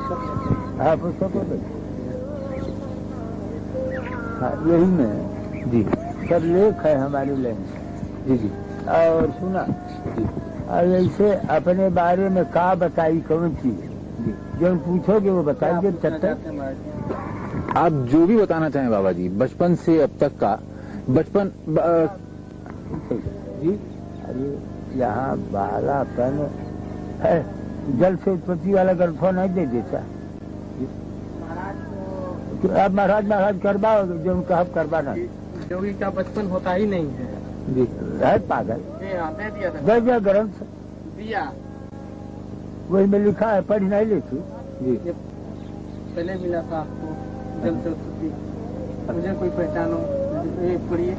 हाँ पुस्तकों में, हाँ यही में जी सब लेख है हमारे लाइन। जी जी और सुना जी और ऐसे अपने बारे में का बताई कौन चीज जी। जो पूछोगे वो बताइए। आप जो भी बताना चाहें बाबा जी, बचपन से अब तक का बचपन जी। अरे यहाँ बालापन है, जल से उत्पत्ति वाला गल्फो नहीं दे देता। तो अब महाराज करवाओगे जो उनका हक करवाना। जोगी का बचपन होता ही नहीं है जी है पागल। दे दिया था, दे दिया ग्रंथ दिया वही में लिखा है, पढ़ नहीं लेती। जी पहले मिला था आपको जल से उत्पत्ति, मुझे कोई पहचानो ये पढ़िए।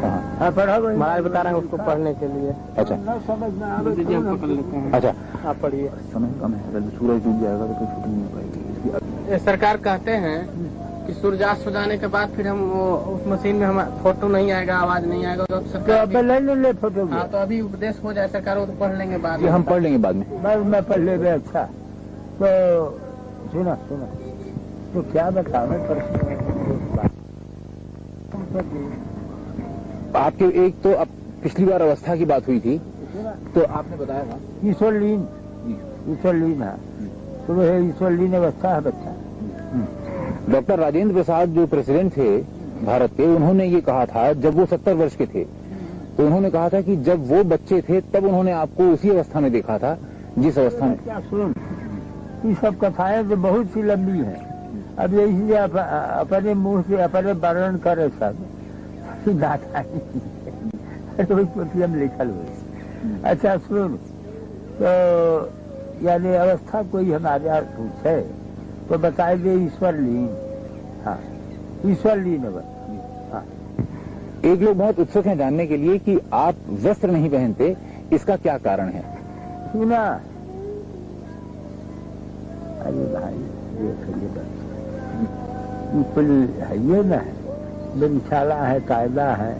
हाँ पढ़ा वही महाराज बता रहे हैं उसको पढ़ने के लिए। अच्छा न समझ में आवे दीजिए हम पकड़ लेते हैं। अच्छा, आप पढ़िए। समय कम है, अगर सूरज डूब जाएगा तो कोई छुट्टी नहीं हो पाएगी। ये सरकार कहते हैं कि सूर्यास्त हो जाने के बाद फिर हम उस मशीन में हम फोटो नहीं आएगा, आवाज नहीं आएगा, तो तो सरकार अब ले ले फोटो। हाँ तो अभी उपदेश हो जाए सरकार, वो तो पढ़ लेंगे बाद ये में। हम पढ़ लेंगे बाद में। मैं पढ़ ले। अच्छा तो सुना तो क्या बतावे प्रश्न। आपके एक तो अब पिछली बार अवस्था की बात हुई थी तो आपने बताया था ईश्वरलीन है, तो वह ईश्वरलीन अवस्था है बच्चा। डॉक्टर राजेंद्र प्रसाद जो प्रेसिडेंट थे भारत के, उन्होंने ये कहा था जब वो 70 वर्ष के थे, तो उन्होंने कहा था कि जब वो बच्चे थे तब उन्होंने आपको उसी अवस्था में देखा था जिस अवस्था में। क्या सुन, ये सब कथाएं तो बहुत सी लंबी हैं। अब यही अपने मुंह से अपने वर्णन करे सब हम लिखल हुए। अच्छा सुन, तो यानी अवस्था कोई हमारे यहाँ पूछे तो बताए दे ईश्वरलीन। हाँ ईश्वरलीन अवस्था। हाँ एक लोग बहुत उत्सुक हैं जानने के लिए कि आप वस्त्र नहीं पहनते, इसका क्या कारण है? सुना। अरे भाई देखिए है ये न है, निशाला है, कायदा है।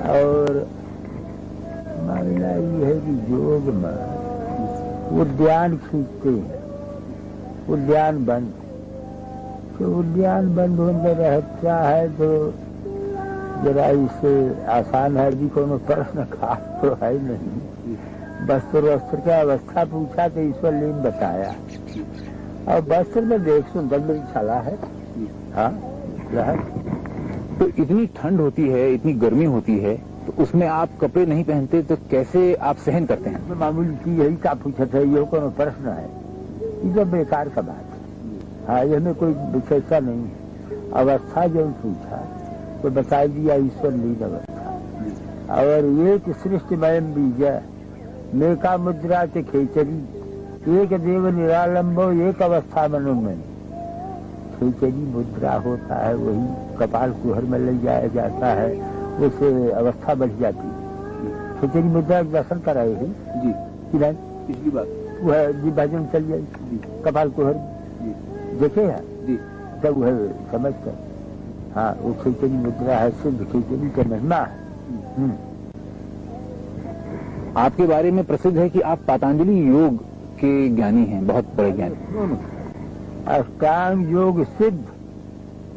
और मामला ये है कि योग में उद्यान खींचते हैं, उद्यान बंद, तो उद्यान बंद होने रहता है तो जरा इससे आसान है भी। कोनो प्रश्न खास तो है नहीं। वस्त्र की अवस्था पूछा तो ईश्वरलीन बताया। और वस्त्र में देख सुंदर मेरी छाला है। हाँ तो इतनी ठंड होती है, इतनी गर्मी होती है, तो उसमें आप कपड़े नहीं पहनते तो कैसे आप सहन करते हैं? मामूली चीज यही का पूछत है, ये कोनो प्रश्न है, ये तो बेकार का बात है। हाँ ये में कोई विशेषता नहीं है। अवस्था जो पूछा तो बता दिया ईश्वरलीन अवस्था। और एक सृष्टिमय बीज मेका मुद्रा के खेचरी, एक देव निरालंबो एक अवस्था मनोमय। खेचरी मुद्रा होता है, वही कपाल कुहर में ले जाया जाता है, उससे अवस्था बढ़ जाती है। खेचरी मुद्रा दर्शन कराए ही जी कि नहीं? पिछली बात वह जी भजन चल जाए कपाल कुहर जी देखे है जी तब वह समझ कर। हाँ वो खेचरी मुद्रा है, सिद्ध खेचरी का महिमा है। आपके बारे में प्रसिद्ध है कि आप पतंजलि योग के ज्ञानी हैं, बहुत बड़े ज्ञानी। अष्टांग योग सिद्ध,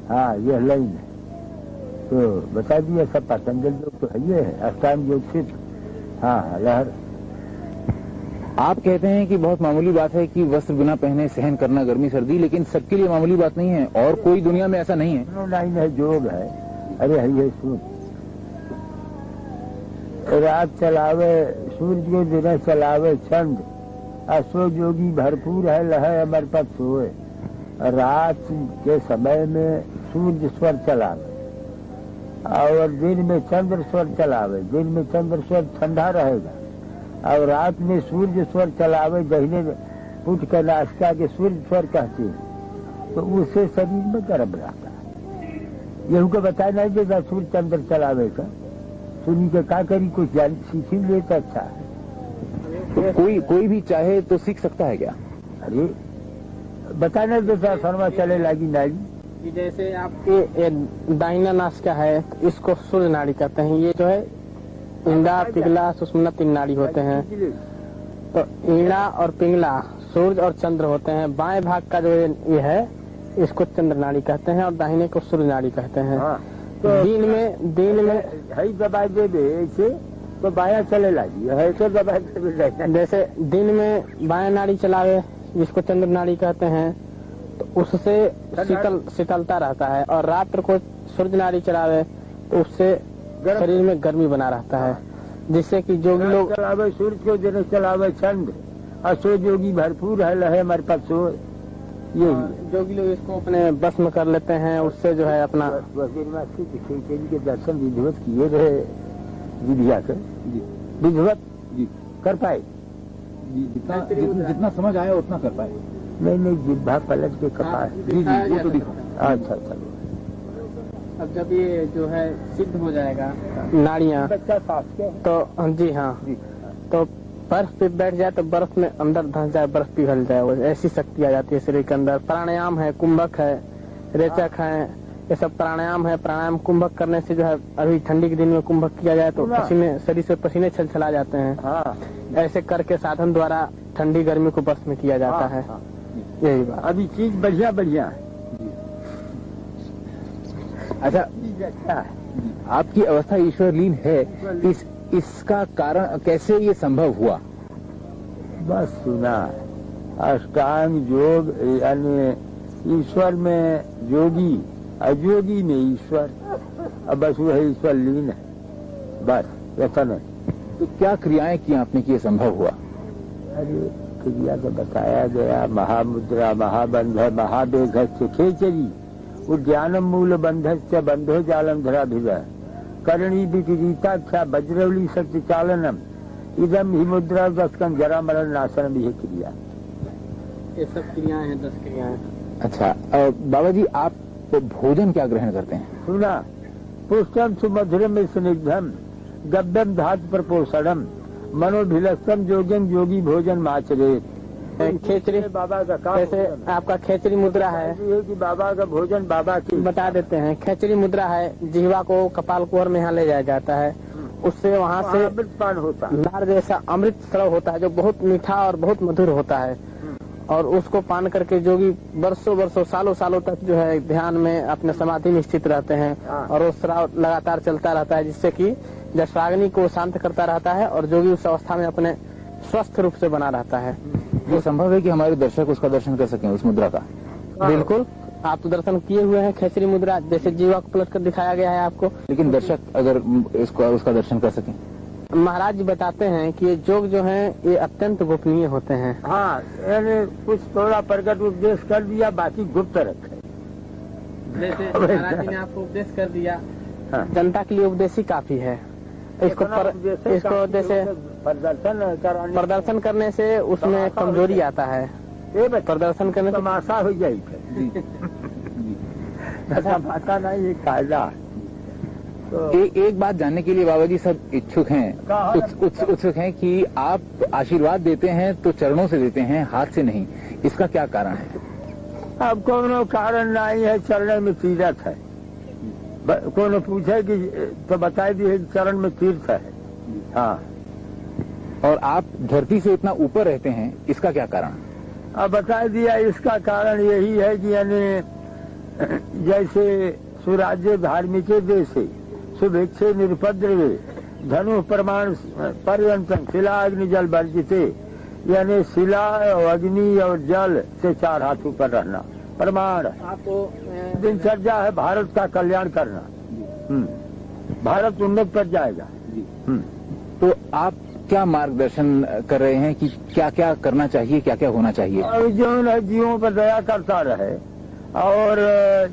हाँ यह लाइन है। तो बता दिया सब पतंजलि योग तो है, ये है अष्टांग योग सिद्ध। हाँ लहर। आप कहते हैं कि बहुत मामूली बात है कि वस्त्र बिना पहने सहन करना गर्मी सर्दी, लेकिन सबके लिए मामूली बात नहीं है और कोई दुनिया में ऐसा नहीं है। लाइन है, योग है। अरे है ये सुन, रात चलावे सूर्य को, दिन चलावे चंद, असो जोगी भरपूर है, लहे अमर पद सोए। रात के समय में सूर्य स्वर चलावे और दिन में चंद्र स्वर चलावे। दिन में चंद्र स्वर ठंडा रहेगा और रात में सूर्य स्वर चलावे। दहीने उठ कर नाश्ता के सूर्य स्वर कहते हैं, तो उससे शरीर में गर्म रहता है। यही को बताया नहीं देता सूर्य चंद्र चलावे का। सुनी के का करी, कुछ जान सीख ले तो अच्छा है। तो कोई भी चाहे तो सीख सकता है क्या? अरे बताने देता शर्मा चले लगी नाड़ी। जैसे आपके दाहिना नासिका है, इसको सूर्य नाड़ी कहते हैं। ये जो है इंडा, पिघला, सुषुम्ना तीन नाड़ी होते हैं। तो ईड़ा और पिंगला सूर्य और चंद्र होते हैं। बाएं भाग का जो ये है इसको चंद्र नाड़ी कहते हैं और दाहिने को सूर्य नाड़ी कहते हैं। हाँ, तो दिन में है दबाई दे दे ऐसे तो बाया चले लगी है तो दबाई दे। जैसे दिन में बाएं नाड़ी चलावे जिसको चंद्र नाड़ी कहते हैं तो उससे शीतलता रहता है, और रात्र को सूर्य नाड़ी चलावे तो उससे शरीर में गर्मी बना रहता है, जिससे कि जोगी लोग चलावे सूर्य को दिन चलावे चंद्र और सो जोगी भरपूर है लहे हमारे पास सो यही जोगी लोग इसको अपने बस में कर लेते हैं। उससे जो है अपना खिचड़ी के दर्शन विधिवत किए रहे विधिया कर विधिवत कर पाए जितना समझ आया उतना कर पाए। नहीं जिब्भा पलट के कपास वो तो दिखा। अच्छा। अब जब ये जो है सिद्ध हो जाएगा नाड़ियाँ बच्चा सास के तो जी हाँ तो बर्फ पे बैठ जाए तो बर्फ में अंदर धंस जाए, बर्फ पिघल जाए, वो ऐसी शक्ति आ जाती है शरीर के अंदर। प्राणायाम है, कुंभक है, रेचक है, ये सब प्राणायाम है। प्राणायाम कुंभक करने से जो है अभी ठंडी के दिन में कुंभक किया जाए तो पसीने शरीर से पसीने छलछला जाते हैं। हाँ। ऐसे करके साधन द्वारा ठंडी गर्मी को बस में किया जाता है। यही बात। अभी चीज बढ़िया है। अच्छा, आपकी अवस्था ईश्वरलीन है, इसका कारण कैसे ये संभव हुआ? बस सुना, अष्टांग योग यानी ईश्वर में जोगी, अजोगी में ईश्वर, अब बस वो है ईश्वर लीन है, बस ऐसा नहीं। तो क्या क्रियाएं की आपने कि ये संभव हुआ? अरे क्रिया तो बताया गया, महामुद्रा, महाबंध, महावेग खेचरी, उद्यानम मूल बंधस्य बंधो जालम धरा भिजा, करणी विपरीताख्या वज्रवली शक्ति चालनम, इदम ही मुद्रा दस्कन जरा मरण नाशन भी है क्रिया। ये सब क्रियाएं हैं, 10 क्रियाएं। अच्छा, बाबा जी आप भोजन क्या ग्रहण करते हैं? सुना, पुष्टम सुमधुरम स्निग्धम गब्यम धातु प्रपोषणम मनोभिलक्षम जोगिम योगी भोजन माचरे। खेचरी बाबा का काम, जैसे आपका खेचरी मुद्रा है कि बाबा का भोजन बाबा की बता देते हैं। खेचरी मुद्रा है, जिह्वा को कपाल कुंवर में यहाँ ले जाया जाता है, उससे वहाँ से अमृतपान होता है, नार जैसा अमृत स्राव होता है जो बहुत मीठा और बहुत मधुर होता है, और उसको पान करके जोगी वर्षों सालों तक जो है ध्यान में अपने समाधि में स्थित रहते हैं, और वो स्राव लगातार चलता रहता है, जिससे कि जठराग्नि को शांत करता रहता है और जोगी उस अवस्था में अपने स्वस्थ रूप से बना रहता है। ये संभव है कि हमारे दर्शक उसका दर्शन कर सकें, उस मुद्रा का? बिल्कुल, आप तो दर्शन किए हुए हैं खेचरी मुद्रा, जैसे जीवा को पलट कर दिखाया गया है आपको। लेकिन दर्शक अगर उसका दर्शन कर सकें? महाराज जी बताते हैं कि ये योग जो है ये अत्यंत गोपनीय होते हैं। हाँ, यानी कुछ थोड़ा प्रकट उपदेश कर दिया, बाकी गुप्त रखे। जैसे महाराज जी ने आपको उपदेश कर दिया, हाँ। जनता के लिए उपदेश ही काफी है। इसको जैसे प्रदर्शन करने से उसमें कमजोरी आता है, प्रदर्शन करने से तमाशा हो जाएगी। तमाशा नहीं, ये कायदा। तो एक बात जानने के लिए बाबा जी सब इच्छुक हैं, उत्सुक हैं कि आप आशीर्वाद देते हैं तो चरणों से देते हैं, हाथ से नहीं, इसका क्या कारण है? अब कोनो कारण नहीं है, चरण में तीर्थ है। कोनो पूछे कि तो बताई दी चरण में तीर्थ है। हाँ, और आप धरती से इतना ऊपर रहते हैं, इसका क्या कारण? अब बता दिया, इसका कारण यही है कि यानी जैसे सुराज्य धार्मिक देशे शुभेच्छे निरुपद्रवे धनु प्रमाण पर्यंतम शिला अग्नि जल वर्जिते, यानी शिला और अग्नि और जल से 4 हाथ ऊपर रहना प्रमाण। आपको दिनचर्या है भारत का कल्याण करना। भारत उन्नत पर जाएगा। तो आप क्या मार्गदर्शन कर रहे हैं कि क्या क्या करना चाहिए, क्या क्या होना चाहिए? और जो है जीवों पर दया करता रहे, और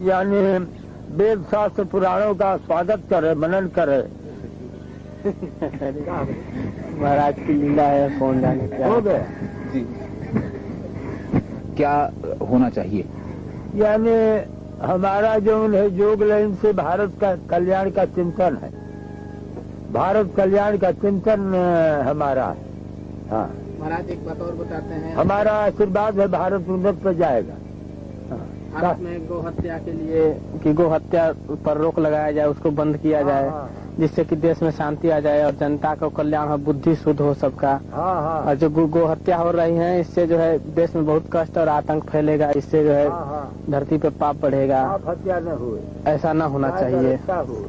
यानी वेद शास्त्र पुराणों का स्वागत करे, मनन करे। महाराज की लीला है, कौन जाने क्या हो गया जी। क्या होना चाहिए? यानी हमारा जो है योग लाइन से भारत का कल्याण का चिंतन है, भारत कल्याण का चिंतन हमारा है। हाँ, महाराज एक बात और बताते हैं, हमारा आशीर्वाद है, भारत उन्नत पर जाएगा। भारत में गौ हत्या के लिए कि गौ हत्या पर रोक लगाया जाए, उसको बंद किया जाए, जिससे कि देश में शांति आ जाए और जनता का कल्याण हो, बुद्धि शुद्ध हो सबका। हाँ हाँ और जो गो हत्या हो रही है, इससे जो है देश में बहुत कष्ट और आतंक फैलेगा। इससे जो है हाँ धरती पे पाप बढ़ेगा। आप हत्या न हुए, ऐसा न होना चाहिए। हो।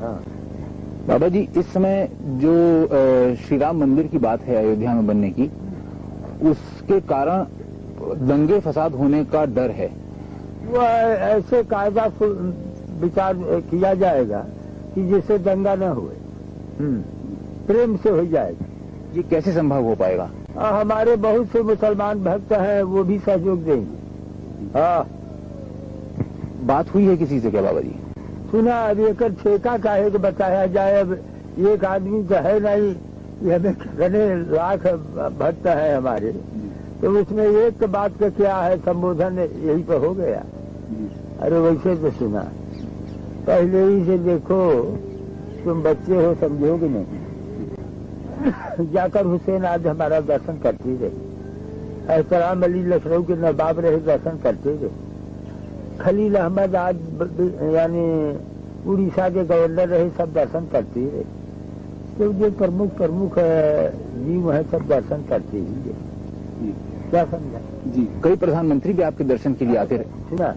हाँ बाबा जी, इस समय जो श्री राम मंदिर की बात है अयोध्या में बनने की, उसके कारण दंगे फसाद होने का डर है। वो ऐसे कायदा विचार किया जाएगा कि जिससे दंगा न हुए, प्रेम से हो जाएगा। ये कैसे संभव हो पाएगा? हमारे बहुत से मुसलमान भक्त हैं, वो भी सहयोग देंगे। हाँ, बात हुई है किसी से क्या बाबा जी? सुना अब एक ठेका काहे को बताया जाए। अब एक आदमी तो है नहीं, ये हमें कितने लाख भक्त है हमारे, तो उसमें एक बात का क्या है, संबोधन यही तो हो गया। अरे वैसे तो सुना, पहले ही से देखो, तुम बच्चे हो समझोगे नहीं। जाकर हुसैन आज हमारा दर्शन करते रहे, एहतराम अली लखनऊ के नवाब रहे, दर्शन करते रहे। खलील अहमद आज यानी उड़ीसा के गवर्नर रहे, सब दर्शन करते रहे। तो जो प्रमुख जीव है सब दर्शन करते ही है। क्या समझा जी? कई प्रधानमंत्री भी आपके दर्शन के लिए आते रहे। सुना,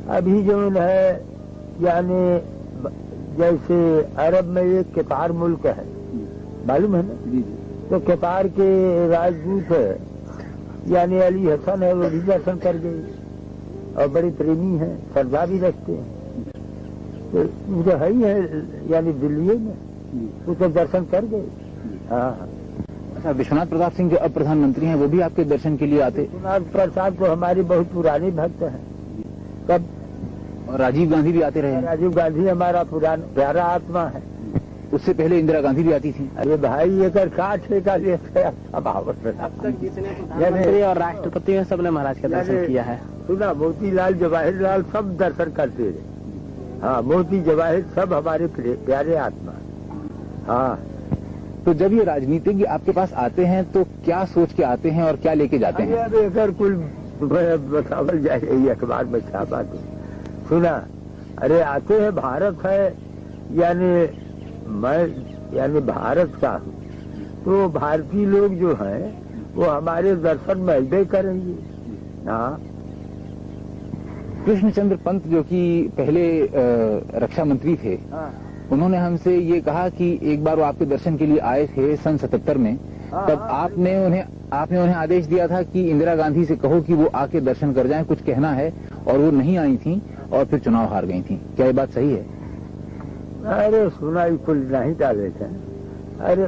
अभी जो है यानी जैसे अरब में एक केतार मुल्क है, मालूम है ना? जी। तो केतार के राजदूत है यानी अली हसन है, वो भी दर्शन कर गई और बड़े प्रेमी हैं, श्रद्धा भी रखते हैं। तो जो है ही है यानी दिल्ली में, वो तो दर्शन कर गए। हाँ। अच्छा, विश्वनाथ प्रताप सिंह जो अब प्रधानमंत्री हैं, वो भी आपके दर्शन के लिए आते? विश्वनाथ प्रसाद तो हमारे बहुत पुराने भक्त हैं। कब? और राजीव गांधी भी आते रहे। राजीव गांधी हमारा प्यारा आत्मा है। उससे पहले इंदिरा गांधी भी आती थी। अरे भाई, एक ठेका लेते अब तक जितने प्रधानमंत्री और राष्ट्रपति हैं, सबने महाराज का दर्शन किया है। सुना, मोतीलाल जवाहरलाल सब दर्शन करते रहे। हाँ, मोती जवाहर सब हमारे प्यारे आत्मा। हाँ। तो जब ये राजनीतिज्ञ आपके पास आते हैं तो क्या सोच के आते हैं और क्या लेके जाते हैं? अब एक कुल बतावल जाए, यही अखबार में छापा तो सुना। अरे आते हैं, भारत है यानी मैं भारत का हूँ, तो भारतीय लोग जो हैं वो हमारे दर्शन में अभी करेंगे। हाँ। कृष्णचंद्र पंत जो कि पहले रक्षा मंत्री थे, हाँ। उन्होंने हमसे ये कहा कि एक बार वो आपके दर्शन के लिए आए थे सन 77 में। तब आपने उन्हें आदेश दिया था कि इंदिरा गांधी से कहो कि वो आके दर्शन कर जाएं, कुछ कहना है, और वो नहीं आई थी और फिर चुनाव हार गई थी। क्या ये बात सही है? अरे सुना ही कुल नहीं डाले थे। अरे